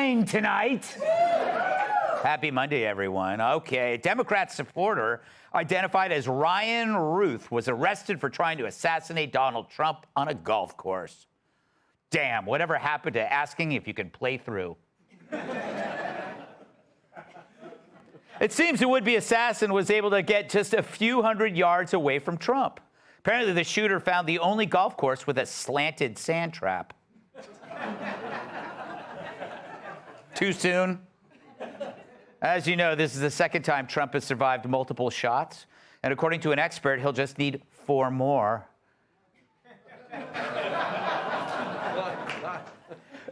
wine tonight. Happy Monday, everyone. Okay, a Democrat supporter identified as Ryan Ruth was arrested for trying to assassinate Donald Trump on a golf course. Damn, whatever happened to asking if you could play through? It seems the would-be assassin was able to get just a few hundred yards away from Trump. Apparently, the shooter found the only golf course with a slanted sand trap. Too soon? As you know, this is the second time Trump has survived multiple shots. And according to an expert, he'll just need 4 more.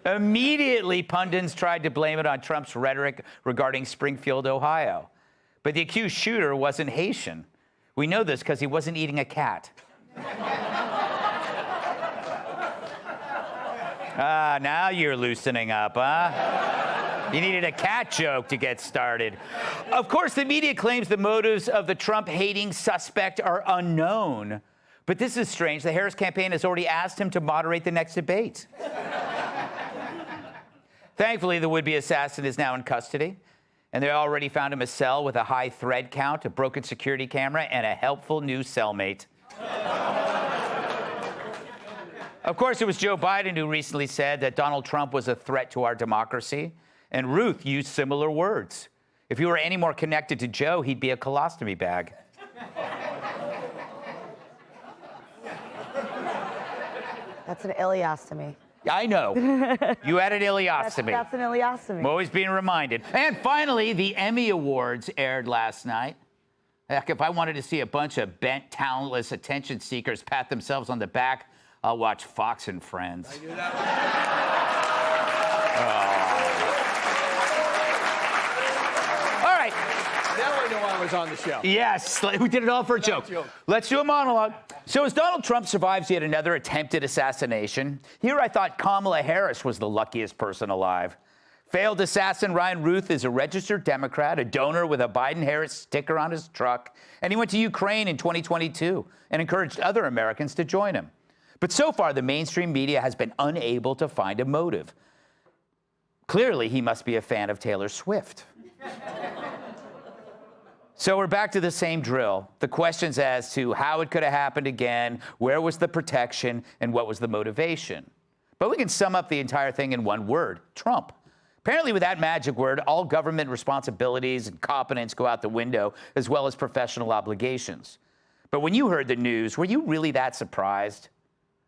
Immediately, pundits tried to blame it on Trump's rhetoric regarding Springfield, Ohio. But the accused shooter wasn't Haitian. We know this because he wasn't eating a cat. Now you're loosening up, huh? You needed a cat joke to get started. Of course, the media claims the motives of the Trump-hating suspect are unknown. But this is strange. The Harris campaign has already asked him to moderate the next debate. Thankfully, the would-be assassin is now in custody, and they already found him a cell with a high thread count, a broken security camera, and a helpful new cellmate. Of course, it was Joe Biden who recently said that Donald Trump was a threat to our democracy, and Ruth used similar words. If you were any more connected to Joe, he'd be a colostomy bag. That's an ileostomy. I know. You had an ileostomy. That's an ileostomy. I'm always being reminded. And finally, the Emmy Awards aired last night. Heck, if I wanted to see a bunch of bent, talentless attention seekers pat themselves on the back, I'll watch Fox and Friends. I knew that. All right. Now I know I was on the show. Yes, we did it all for a joke. Let's do a monologue. So as Donald Trump survives yet another attempted assassination, here I thought Kamala Harris was the luckiest person alive. Failed assassin Ryan Ruth is a registered Democrat, a donor with a Biden-Harris sticker on his truck, and he went to Ukraine in 2022 and encouraged other Americans to join him. But so far, the mainstream media has been unable to find a motive. Clearly, he must be a fan of Taylor Swift. So we're back to the same drill. The questions as to how it could have happened again, where was the protection, and what was the motivation. But we can sum up the entire thing in one word: Trump. Apparently, with that magic word, all government responsibilities and competence go out the window, as well as professional obligations. But when you heard the news, were you really that surprised?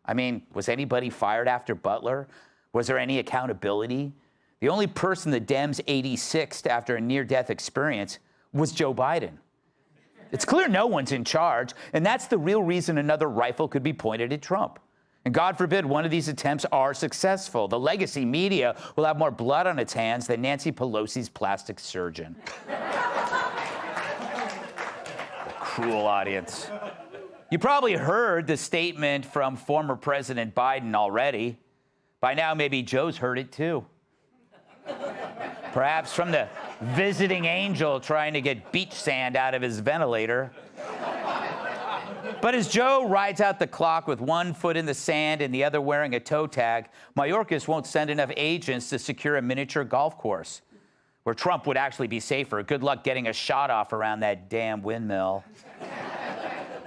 I mean, was anybody fired after Butler? Was there any accountability? The only person the Dems 86'd after a near-death experience was Joe Biden. It's clear no one's in charge, and that's the real reason another rifle could be pointed at Trump. And God forbid one of these attempts are successful. The legacy media will have more blood on its hands than Nancy Pelosi's plastic surgeon. Cruel audience. You probably heard the statement from former President Biden already. By now, maybe Joe's heard it too. Perhaps from the visiting angel trying to get beach sand out of his ventilator. But as Joe rides out the clock with one foot in the sand and the other wearing a toe tag, Mayorkas won't send enough agents to secure a miniature golf course, where Trump would actually be safer. Good luck getting a shot off around that damn windmill.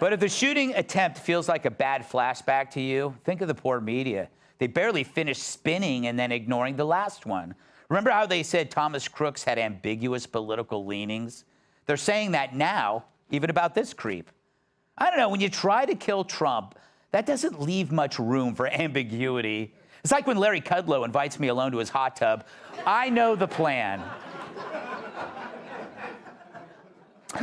But if the shooting attempt feels like a bad flashback to you, think of the poor media. They barely finished spinning and then ignoring the last one. Remember how they said Thomas Crooks had ambiguous political leanings? They're saying that now, even about this creep. I don't know, when you try to kill Trump, that doesn't leave much room for ambiguity. It's like when Larry Kudlow invites me alone to his hot tub. I know the plan.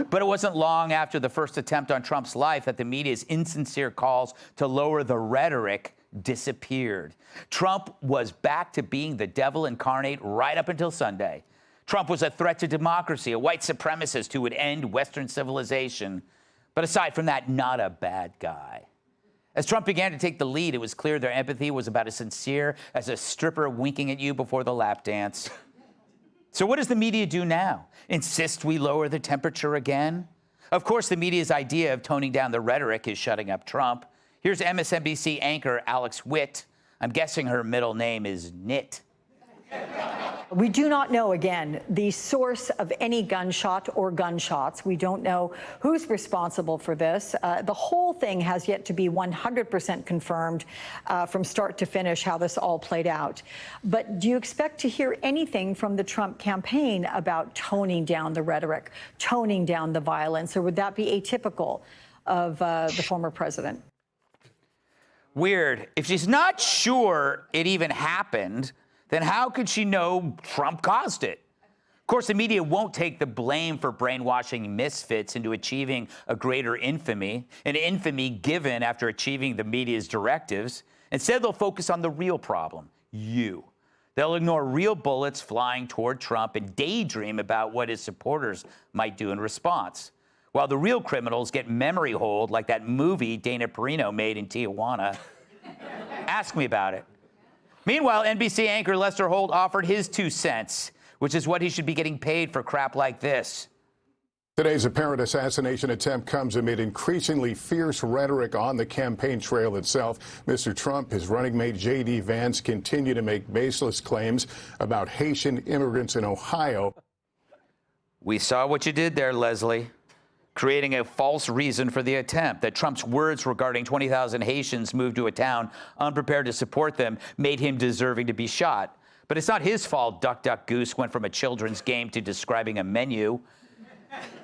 But it wasn't long after the first attempt on Trump's life that the media's insincere calls to lower the rhetoric disappeared. Trump was back to being the devil incarnate right up until Sunday. Trump was a threat to democracy, a white supremacist who would end Western civilization. But aside from that, not a bad guy. As Trump began to take the lead, it was clear their empathy was about as sincere as a stripper winking at you before the lap dance. So what does the media do now? Insist we lower the temperature again? Of course, the media's idea of toning down the rhetoric is shutting up Trump. Here's MSNBC anchor Alex Witt. I'm guessing her middle name is Knit. We do not know, again, the source of any gunshot or gunshots. We don't know who's responsible for this. The whole thing has yet to be 100% confirmed from start to finish how this all played out. But do you expect to hear anything from the Trump campaign about toning down the rhetoric, toning down the violence, or would that be atypical of the former president? Weird. If she's not sure it even happened, then how could she know Trump caused it? Of course, the media won't take the blame for brainwashing misfits into achieving a greater infamy, an infamy given after achieving the media's directives. Instead, they'll focus on the real problem, you. They'll ignore real bullets flying toward Trump and daydream about what his supporters might do in response, while the real criminals get memory hold like that movie Dana Perino made in Tijuana. Ask me about it. Meanwhile, NBC anchor Lester Holt offered his 2 cents, which is what he should be getting paid for crap like this. Today's apparent assassination attempt comes amid increasingly fierce rhetoric on the campaign trail itself. Mr. Trump, his running mate J.D. Vance continue to make baseless claims about Haitian immigrants in Ohio. We saw what you did there, Leslie, creating a false reason for the attempt, that Trump's words regarding 20,000 Haitians moved to a town unprepared to support them made him deserving to be shot. But it's not his fault Duck, Duck, Goose went from a children's game to describing a menu.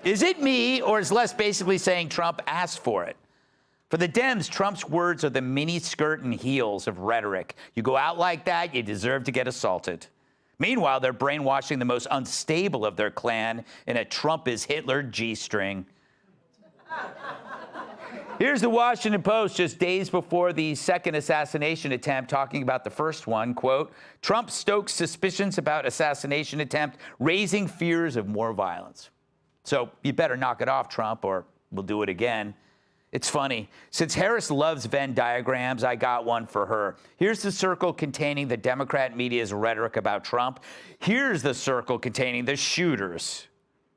Is it me, or is Les basically saying Trump asked for it? For the Dems, Trump's words are the mini skirt and heels of rhetoric. You go out like that, you deserve to get assaulted. Meanwhile, they're brainwashing the most unstable of their clan in a Trump is Hitler G-string. Here's the Washington Post just days before the second assassination attempt, talking about the first one. Quote, Trump stokes suspicions about assassination attempt, raising fears of more violence. So you better knock it off, Trump, or we'll do it again. It's funny. Since Harris loves Venn diagrams, I got one for her. Here's the circle containing the Democrat media's rhetoric about Trump. Here's the circle containing the shooters.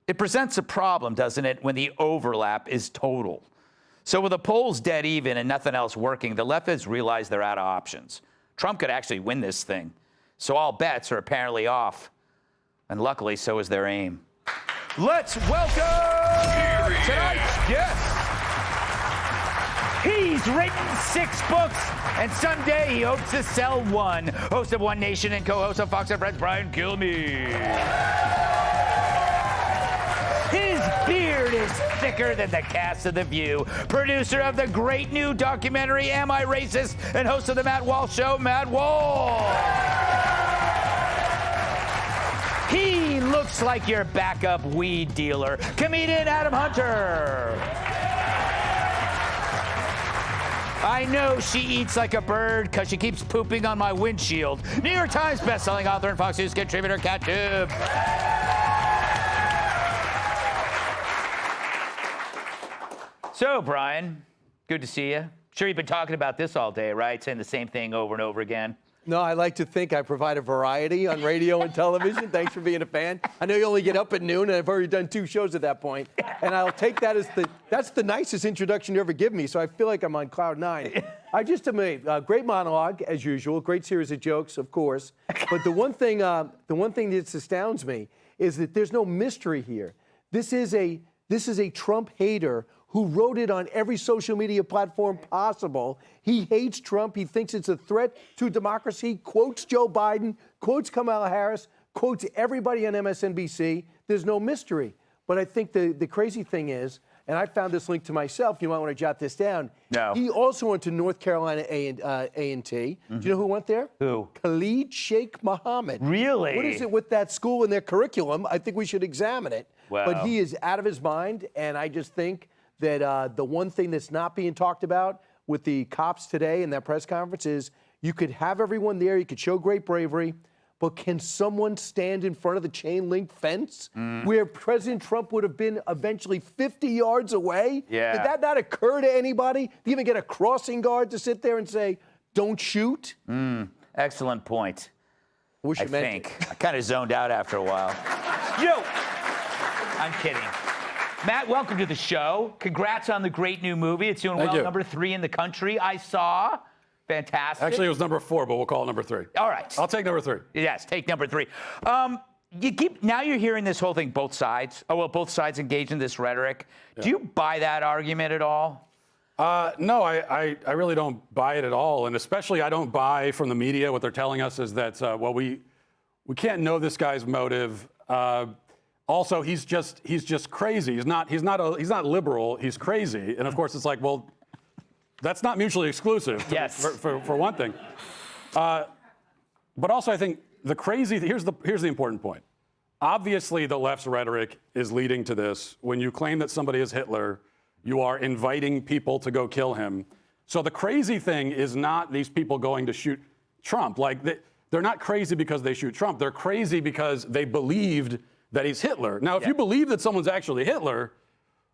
It presents a problem, doesn't it, when the overlap is total. So with the polls dead even and nothing else working, the leftists realize they're out of options. Trump could actually win this thing. So all bets are apparently off. And luckily, so is their aim. Let's welcome tonight's guest. He's written 6 books, and someday he hopes to sell one. Host of One Nation and co-host of Fox and Friends, Brian Kilmeade. His beard is thicker than the cast of The View. Producer of the great new documentary, Am I Racist? And host of the Matt Walsh Show, Matt Walsh. He looks like your backup weed dealer, comedian Adam Hunter. I know she eats like a bird because she keeps pooping on my windshield. New York Times bestselling author and Fox News contributor, Kat Tube. So, Brian, good to see you. Sure, you've been talking about this all day, right? Saying the same thing over and over again. No, I like to think I provide a variety on radio and television. Thanks for being a fan. I know you only get up at noon, and I've already done 2 shows at that point. And I'll take that as that's the nicest introduction you ever give me, so I feel like I'm on cloud 9. I just amazed. Great monologue, as usual. Great series of jokes, of course. But the one thing that astounds me is that there's no mystery here. This is a Trump hater who wrote it on every social media platform possible. He hates Trump. He thinks it's a threat to democracy, quotes Joe Biden, quotes Kamala Harris, quotes everybody on MSNBC. There's no mystery. But I think the crazy thing is, and I found this link to myself, you might want to jot this down. No. He also went to North Carolina A&T. Mm-hmm. Do you know who went there? Who? Khalid Sheikh Mohammed. Really? What is it with that school and their curriculum? I think we should examine it. Wow. But he is out of his mind, and I just think that the one thing that's not being talked about with the cops today in that press conference is you could have everyone there, you could show great bravery, but can someone stand in front of the chain link fence where President Trump would have been eventually 50 yards away? Yeah. Did that not occur to anybody? Do you even get a crossing guard to sit there and say, don't shoot? Excellent point. I think. I kind of zoned out after a while. Yo! I'm kidding. Matt, welcome to the show. Congrats on the great new movie. It's doing well, Thank you. number 3 in the country. I saw Fantastic. Actually, it was number 4, but we'll call it number 3. All right. I'll take number 3. Yes, take number 3. Now you're hearing this whole thing, both sides. Oh, well, both sides engage in this rhetoric. Yeah. Do you buy that argument at all? No, I really don't buy it at all. And especially I don't buy from the media what they're telling us is that, well, we can't know this guy's motive. Also, he's just crazy. He's not liberal. He's crazy. And of course, it's like, well, that's not mutually exclusive. Yes. For one thing. But also, I think the crazy. Here's the important point. Obviously, the left's rhetoric is leading to this. When you claim that somebody is Hitler, you are inviting people to go kill him. So the crazy thing is not these people going to shoot Trump. Like they're not crazy because they shoot Trump. They're crazy because they believed that he's Hitler. Now, if you believe that someone's actually Hitler,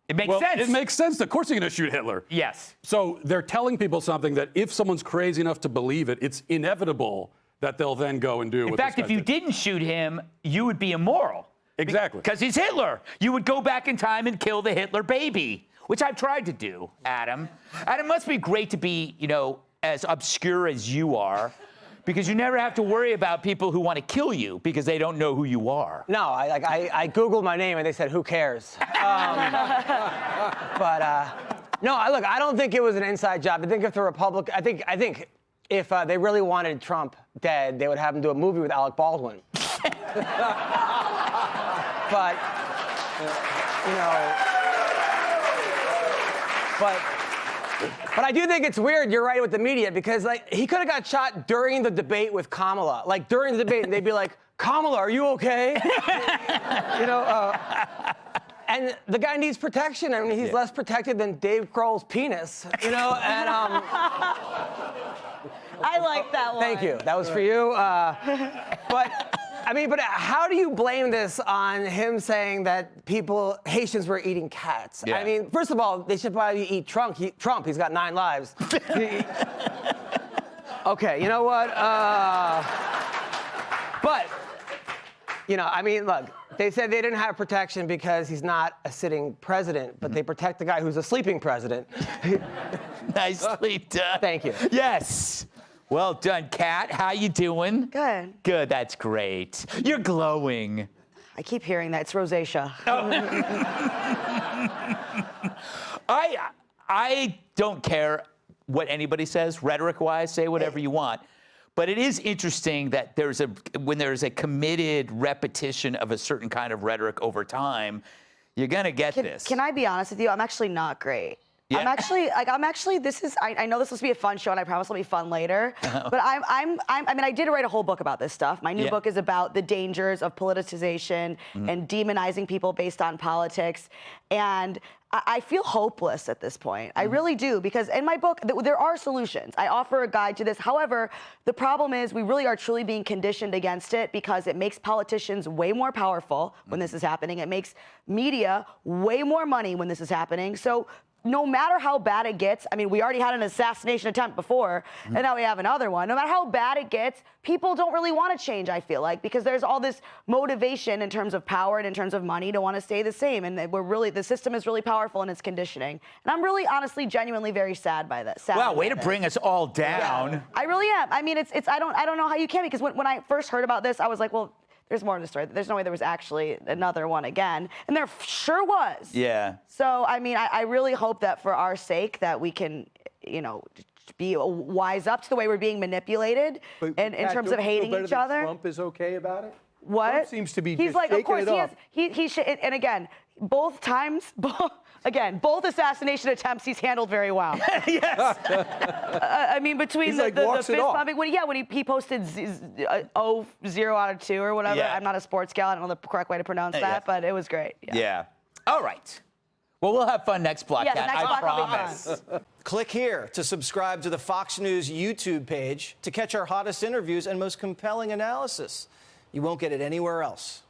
it makes sense. It makes sense. Of course you're going to shoot Hitler. Yes. So they're telling people something that if someone's crazy enough to believe it, it's inevitable that they'll then go and do. In fact, if you didn't shoot him, you would be immoral. Exactly. Because he's Hitler. You would go back in time and kill the Hitler baby, which I've tried to do, Adam. And it must be great to be, as obscure as you are, because you never have to worry about people who want to kill you because they don't know who you are. No, I Googled my name and they said, who cares? No, look, I don't think it was an inside job. I think if the I think if they really wanted Trump dead, they would have him do a movie with Alec Baldwin. But, But I do think it's weird, you're right, with the media, because he could have got shot during the debate with Kamala. Like, during the debate, and they'd be like, Kamala, are you okay? And the guy needs protection. I mean, he's less protected than Dave Grohl's penis, and... I like that one. Thank you. That was for you. But how do you blame this on him saying that Haitians were eating cats? Yeah. I mean, first of all, they should probably eat Trump. He's got 9 lives. Okay, you know what? Look, they said they didn't have protection because he's not a sitting president, but they protect the guy who's a sleeping president. Nicely done. Thank you. Yes. Well done, Kat. How you doing? Good. Good. That's great. You're glowing. I keep hearing that. It's rosacea. I don't care what anybody says, rhetoric-wise. Say whatever you want. But it is interesting that when there's a committed repetition of a certain kind of rhetoric over time, you're gonna get this. Can I be honest with you? I'm actually not great. Yeah. I know this is supposed to be a fun show, and I promise it'll be fun later. But I did write a whole book about this stuff. My new book is about the dangers of politicization and demonizing people based on politics. And I feel hopeless at this point. I really do, because in my book, there are solutions. I offer a guide to this. However, the problem is we really are truly being conditioned against it because it makes politicians way more powerful when this is happening. It makes media way more money when this is happening. So no matter how bad it gets, I mean, we already had an assassination attempt before, and now we have another one. No matter how bad it gets, people don't really want to change, I feel like, because there's all this motivation in terms of power and in terms of money to want to stay the same. And the system is really powerful in its conditioning. And I'm really, honestly, genuinely very sad by that. Wow, way to bring us all down. Yeah, I really am. I mean, I don't know how you can, because when I first heard about this, I was like, well, there's more to the story. There's no way there was actually another one again. And there sure was. Yeah. So, I mean, I really hope that for our sake that we can, be wise up to the way we're being manipulated in terms of hating each other. Trump is okay about it? What? Trump seems to be He's just like, shaking of course, it off. And again, both times, both assassination attempts he's handled very well. Yes. I mean, between the walks it fist off. pumping, when he posted 0 out of 2 or whatever. Yeah. I'm not a sports gal. I don't know the correct way to pronounce that, but it was great. Yeah. All right. Well, we'll have fun next block, Yeah, Kat. next I block will be promise. Click here to subscribe to the Fox News YouTube page to catch our hottest interviews and most compelling analysis. You won't get it anywhere else.